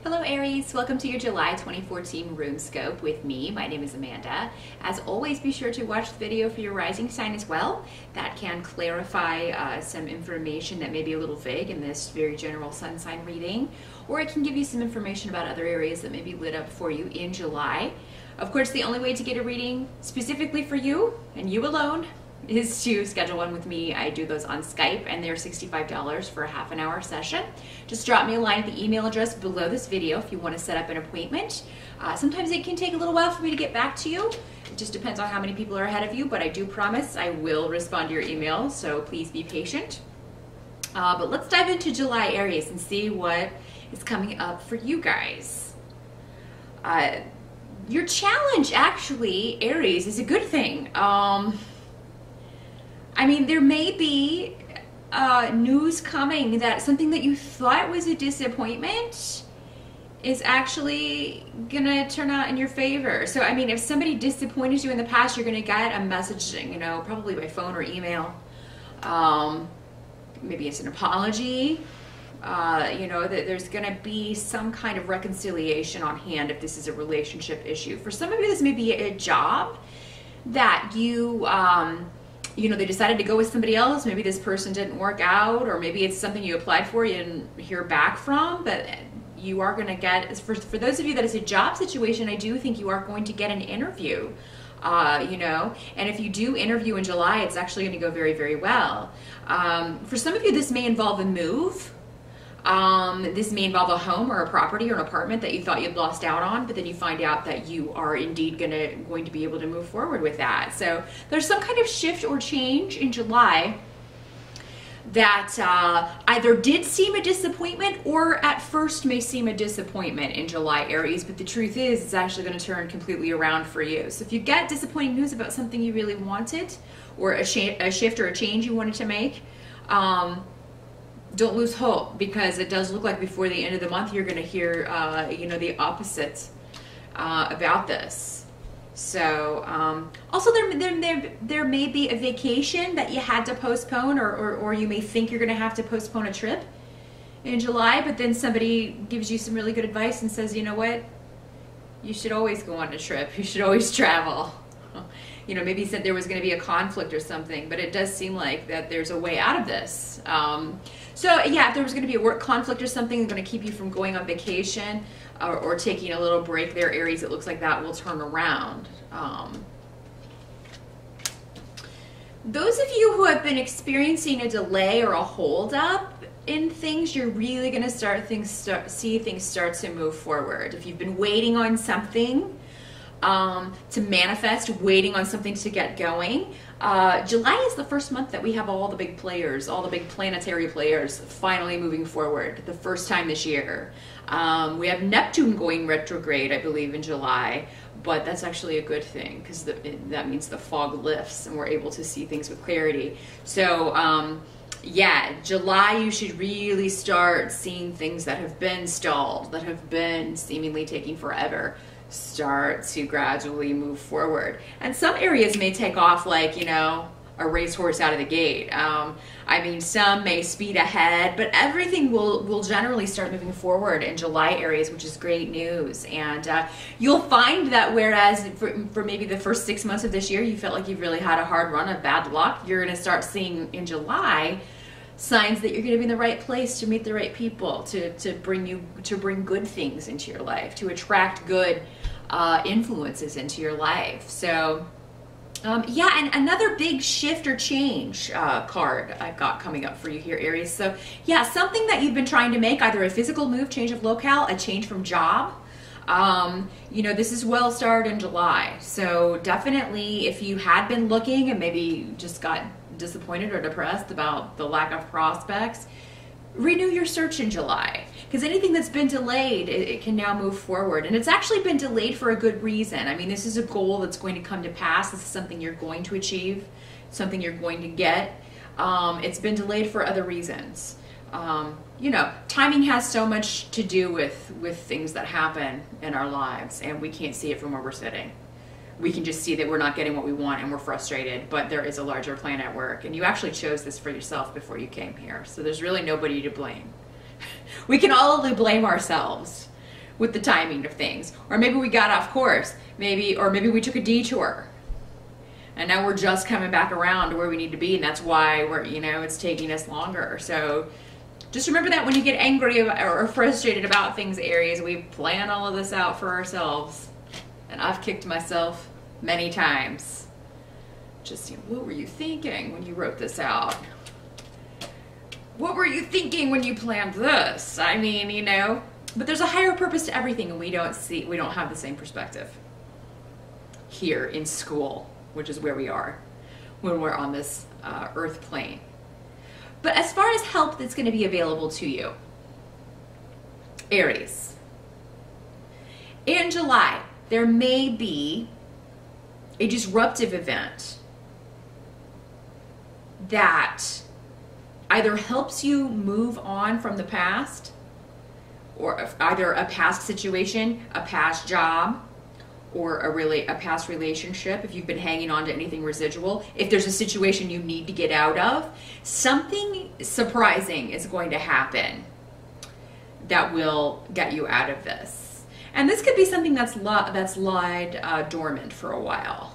Hello Aries, welcome to your July 2014 Runescope with me. My name is Amanda. As always, be sure to watch the video for your rising sign as well. That can clarify some information that may be a little vague in this very general sun sign reading, or it can give you some information about other areas that may be lit up for you in July. Of course, the only way to get a reading specifically for you, and you alone, is to schedule one with me. I do those on Skype and they're $65 for a half-an-hour session. Just drop me a line at the email address below this video if you want to set up an appointment. Sometimes it can take a little while for me to get back to you. It just depends on how many people are ahead of you, but I do promise I will respond to your email, so please be patient. But let's dive into July, Aries, and see what is coming up for you guys. Your challenge, actually, Aries, is a good thing. I mean, there may be news coming that something that you thought was a disappointment is actually gonna turn out in your favor. So, I mean, if somebody disappointed you in the past, you're gonna get a message, you know, probably by phone or email. Maybe it's an apology. You know, that there's gonna be some kind of reconciliation on hand if this is a relationship issue. For some of you, this may be a job that you know, they decided to go with somebody else. Maybe this person didn't work out, or maybe it's something you applied for, you didn't hear back from, but you are going to get, for those of you that is a job situation, I do think you are going to get an interview, you know, and if you do interview in July, it's actually going to go very, very well. For some of you, this may involve a move. This may involve a home or a property or an apartment that you thought you'd lost out on, but then you find out that you are indeed going to be able to move forward with that. So there's some kind of shift or change in July that either did seem a disappointment or at first may seem a disappointment in July, Aries, but the truth is it's actually going to turn completely around for you. So if you get disappointing news about something you really wanted, or a shift or a change you wanted to make, don't lose hope, because it does look like before the end of the month you're going to hear, you know, the opposite about this. So also there may be a vacation that you had to postpone, or you may think you're going to have to postpone a trip in July, but then somebody gives you some really good advice and says, you know what, you should always go on a trip, you should always travel. You know, maybe he said there was going to be a conflict or something, but it does seem like that there's a way out of this. So yeah, if there was going to be a work conflict or something going to keep you from going on vacation or taking a little break there, Aries, it looks like that will turn around. Those of you who have been experiencing a delay or a holdup in things, you're really going to see things start to move forward. If you've been waiting on something to manifest, waiting on something to get going. July is the first month that we have all the big players, all the big planetary players finally moving forward, the first time this year. We have Neptune going retrograde, I believe, in July, but that's actually a good thing, because that means the fog lifts and we're able to see things with clarity. So yeah, July, you should really start seeing things that have been stalled, that have been seemingly taking forever, start to gradually move forward. And some areas may take off like, you know, a racehorse out of the gate. I mean, some may speed ahead, but everything will generally start moving forward in July, Aries, which is great news. And you'll find that whereas for maybe the first 6 months of this year, you felt like you've really had a hard run of bad luck, you're going to start seeing in July signs that you're going to be in the right place to meet the right people, to bring good things into your life, to attract good influences into your life. So yeah, and another big shift or change card I've got coming up for you here, Aries. So yeah, something that you've been trying to make, either a physical move, change of locale, a change from job. You know, this is well started in July. So definitely, if you had been looking and maybe just got disappointed or depressed about the lack of prospects, renew your search in July, because anything that's been delayed, it can now move forward. And it's actually been delayed for a good reason. I mean, this is a goal that's going to come to pass. This is something you're going to achieve, something you're going to get. It's been delayed for other reasons. You know, timing has so much to do with things that happen in our lives, and we can't see it from where we're sitting. We can just see that we're not getting what we want and we're frustrated, but there is a larger plan at work, and you actually chose this for yourself before you came here. So there's really nobody to blame. We can all only blame ourselves with the timing of things. Or maybe we got off course, or maybe we took a detour. And now we're just coming back around to where we need to be, and that's why it's taking us longer. So just remember that when you get angry or frustrated about things, Aries, we plan all of this out for ourselves. And I've kicked myself many times. Just, what were you thinking when you wrote this out? What were you thinking when you planned this? I mean, but there's a higher purpose to everything, and we don't have the same perspective here in school, which is where we are when we're on this earth plane. But as far as help that's going to be available to you, Aries, in July, there may be a disruptive event that either helps you move on from the past, or either a past situation, a past job, or a past relationship. If you've been hanging on to anything residual, if there's a situation you need to get out of, something surprising is going to happen that will get you out of this. And this could be something that's lied dormant for a while.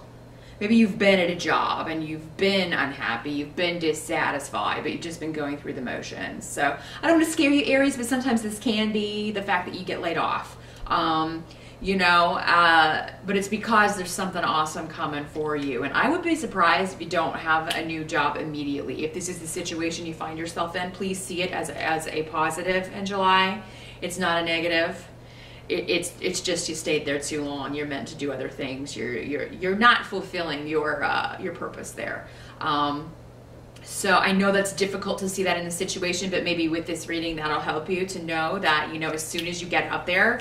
Maybe you've been at a job and you've been unhappy, you've been dissatisfied, but you've just been going through the motions. So I don't want to scare you, Aries, but sometimes this can be the fact that you get laid off. But it's because there's something awesome coming for you. And I would be surprised if you don't have a new job immediately. If this is the situation you find yourself in, please see it as a positive in July. It's not a negative. It's just you stayed there too long. You're meant to do other things. You're not fulfilling your purpose there. So I know that's difficult to see that in the situation, but maybe with this reading that'll help you to know that as soon as you get up there,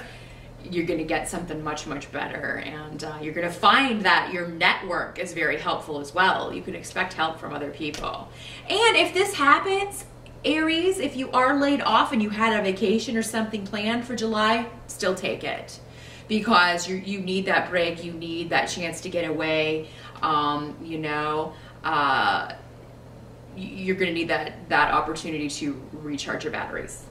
you're going to get something much, much better. And you're going to find that your network is very helpful as well. You can expect help from other people. And if this happens, Aries, if you are laid off and you had a vacation or something planned for July, still take it. Because you need that break. You need that chance to get away. You're going to need that opportunity to recharge your batteries.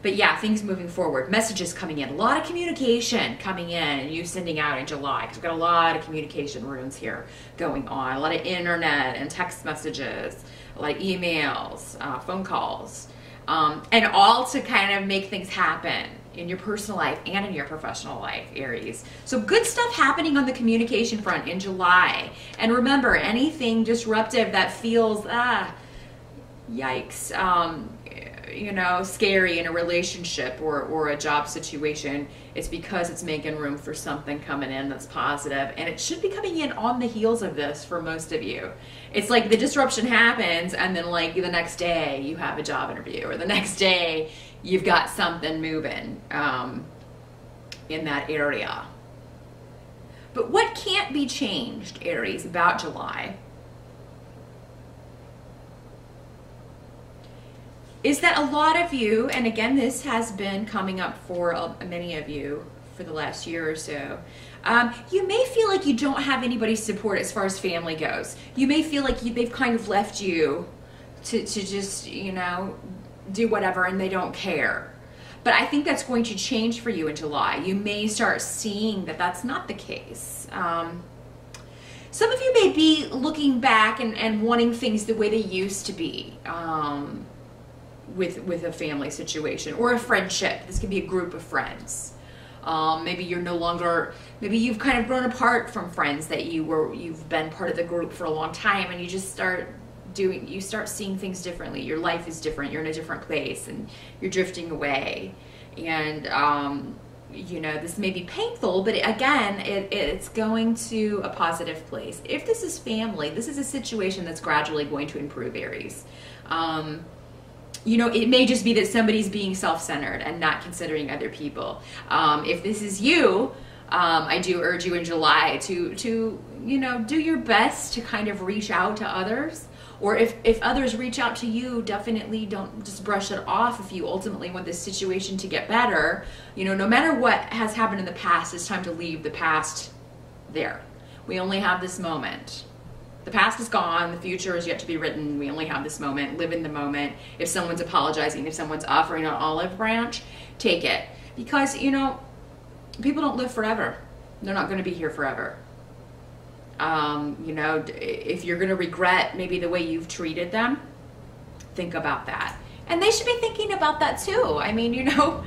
But yeah, things moving forward, messages coming in, a lot of communication coming in, and you sending out in July, because we've got a lot of communication runes here going on, a lot of internet and text messages, like emails, phone calls, and all to kind of make things happen in your personal life and in your professional life, Aries. So good stuff happening on the communication front in July. And remember, anything disruptive that feels, yikes, scary in a relationship or a job situation, it's because it's making room for something coming in that's positive, and it should be coming in on the heels of this for most of you. It's like the disruption happens, and then like the next day you have a job interview, or the next day you've got something moving in that area. But what can't be changed, Aries, about July is that a lot of you, and again, this has been coming up for many of you for the last year or so, you may feel like you don't have anybody's support as far as family goes. You may feel like they've kind of left you to just, do whatever, and they don't care. But I think that's going to change for you in July. You may start seeing that that's not the case. Some of you may be looking back and wanting things the way they used to be. With a family situation or a friendship. This can be a group of friends. Maybe you're no longer, maybe you've kind of grown apart from friends that you've been part of the group for a long time, and you just start seeing things differently. Your life is different. You're in a different place, and you're drifting away. And this may be painful, but again, it's going to a positive place. If this is family, this is a situation that's gradually going to improve, Aries. It may just be that somebody's being self-centered and not considering other people. If this is you, I do urge you in July to do your best to kind of reach out to others. Or if others reach out to you, definitely don't just brush it off. If you ultimately want this situation to get better, no matter what has happened in the past, it's time to leave the past there. We only have this moment. The past is gone. The future is yet to be written. We only have this moment. Live in the moment. If someone's apologizing, if someone's offering an olive branch, take it. Because, you know, people don't live forever. They're not going to be here forever. You know, if you're going to regret maybe the way you've treated them, think about that. And they should be thinking about that too. I mean, you know,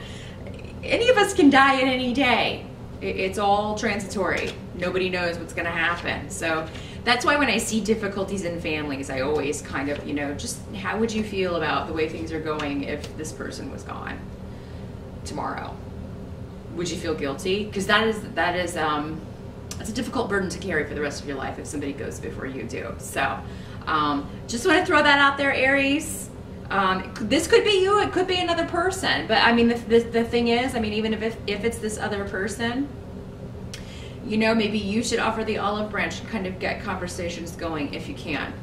any of us can die at any day. It's all transitory. Nobody knows what's going to happen. So that's why when I see difficulties in families, I always kind of, you know, just how would you feel about the way things are going if this person was gone tomorrow? Would you feel guilty? Because that's a difficult burden to carry for the rest of your life if somebody goes before you do. So just want to throw that out there, Aries. This could be you, it could be another person, but I mean the thing is, I mean, even if it's this other person, you know, maybe you should offer the olive branch and kind of get conversations going if you can.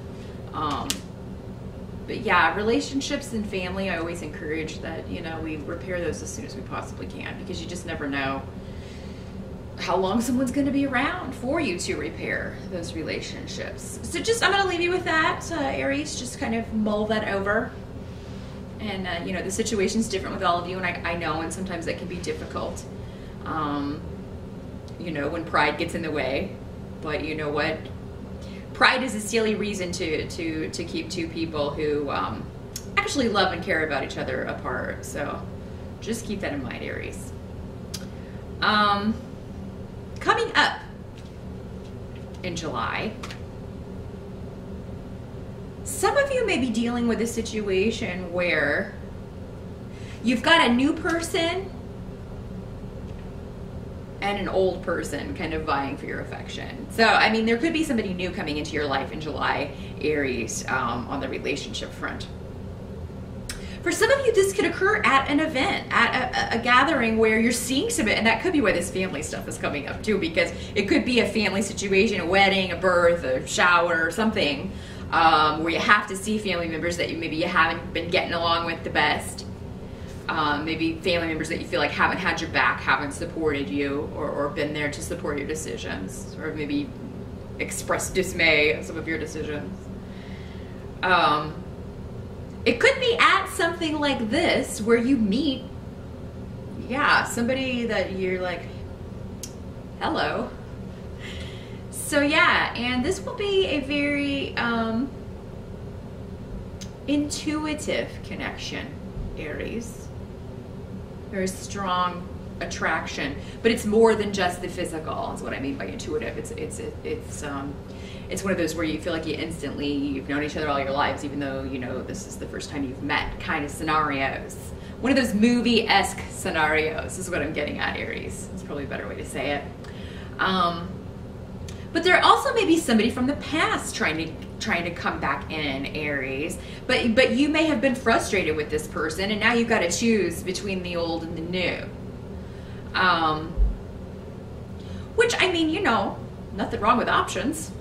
But yeah, relationships and family, I always encourage that, you know, we repair those as soon as we possibly can, because you just never know how long someone's going to be around for you to repair those relationships. So just, I'm going to leave you with that, Aries. Just kind of mull that over. And, you know, the situation's different with all of you, and I know, and sometimes that can be difficult, you know, when pride gets in the way. But you know what? Pride is a silly reason to keep two people who actually love and care about each other apart. So just keep that in mind, Aries. Coming up in July, some of you may be dealing with a situation where you've got a new person and an old person kind of vying for your affection. So, I mean, there could be somebody new coming into your life in July, Aries, on the relationship front. For some of you, this could occur at an event, at a gathering where you're seeing some, and that could be why this family stuff is coming up too, because it could be a family situation, a wedding, a birth, a shower, or something, where you have to see family members that maybe you haven't been getting along with the best. Maybe family members that you feel like haven't had your back, haven't supported you, or been there to support your decisions, or maybe expressed dismay at some of your decisions. It could be at something like this where you meet, yeah, somebody that you're like, hello. So yeah, and this will be a very intuitive connection, Aries. Very strong attraction, but it's more than just the physical. Is what I mean by intuitive. It's one of those where you feel like you've known each other all your lives, even though you know this is the first time you've met, kind of scenarios. One of those movie-esque scenarios is what I'm getting at, Aries. It's probably a better way to say it. But there also may be somebody from the past trying to come back in, Aries. But you may have been frustrated with this person, and now you've got to choose between the old and the new. Which, I mean, you know, nothing wrong with options.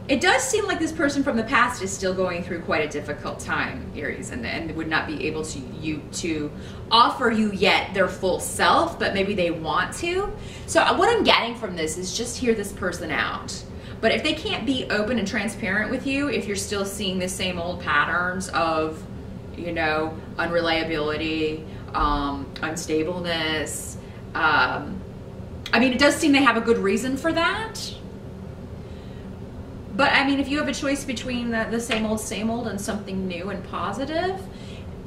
It does seem like this person from the past is still going through quite a difficult time, Aries, and would not be able to offer you yet their full self, but maybe they want to. So what I'm getting from this is just hear this person out. But if they can't be open and transparent with you, if you're still seeing the same old patterns of, you know, unreliability, unstableness, I mean, it does seem they have a good reason for that. But I mean, if you have a choice between the same old and something new and positive,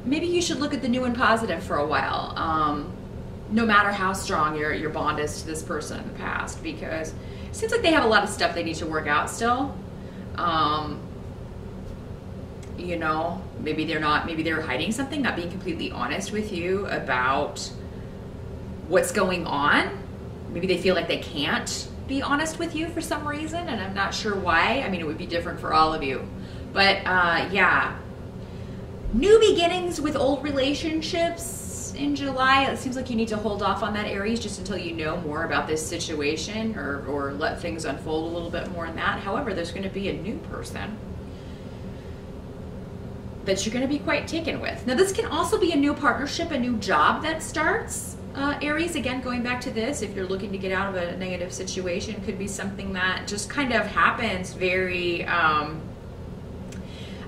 maybe you should look at the new and positive for a while, no matter how strong your bond is to this person in the past, because it seems like they have a lot of stuff they need to work out still. You know, maybe they're hiding something, not being completely honest with you about what's going on. Maybe they feel like they can't be honest with you for some reason, and I'm not sure why. I mean, it would be different for all of you. But yeah, new beginnings with old relationships in July. It seems like you need to hold off on that, Aries, just until you know more about this situation, or let things unfold a little bit more in that. However, there's going to be a new person that you're going to be quite taken with. Now, this can also be a new partnership, a new job that starts. Aries, again, going back to this, if you're looking to get out of a negative situation, could be something that just kind of happens very, I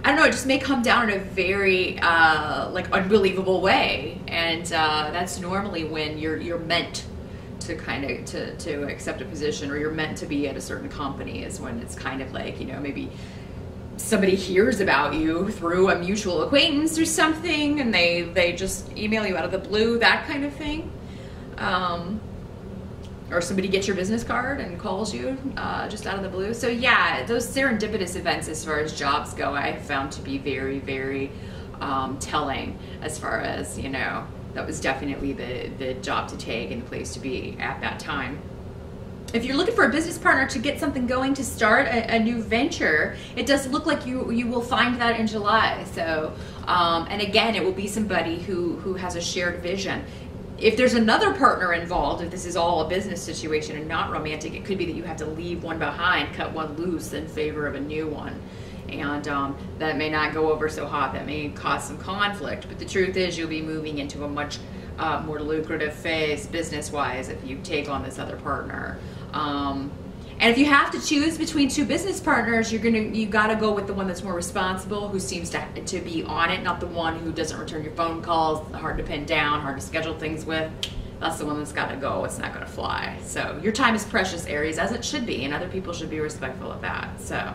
I don't know, it just may come down in a very like unbelievable way, and that's normally when you're meant to kind of to accept a position, or you're meant to be at a certain company, is when it's kind of like, you know, maybe somebody hears about you through a mutual acquaintance or something, and they just email you out of the blue, that kind of thing. Or somebody gets your business card and calls you just out of the blue. So yeah, those serendipitous events as far as jobs go, I found to be very, very telling, as far as, you know, that was definitely the job to take and the place to be at that time. If you're looking for a business partner to get something going, to start a new venture, it does look like you will find that in July. So, and again, it will be somebody who has a shared vision. If there's another partner involved, if this is all a business situation and not romantic, it could be that you have to leave one behind, cut one loose in favor of a new one. And that may not go over so hot. That may cause some conflict. But the truth is, you'll be moving into a much more lucrative phase business-wise if you take on this other partner. And if you have to choose between two business partners, you gotta go with the one that's more responsible, who seems to be on it, not the one who doesn't return your phone calls, hard to pin down, hard to schedule things with. That's the one that's gotta go. It's not gonna fly. So your time is precious, Aries, as it should be, and other people should be respectful of that. So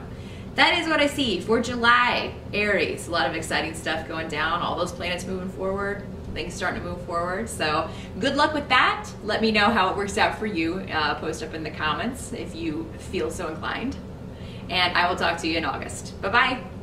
that is what I see for July, Aries. A lot of exciting stuff going down, all those planets moving forward, things starting to move forward. So good luck with that. Let me know how it works out for you. Post up in the comments if you feel so inclined. And I will talk to you in August. Bye-bye.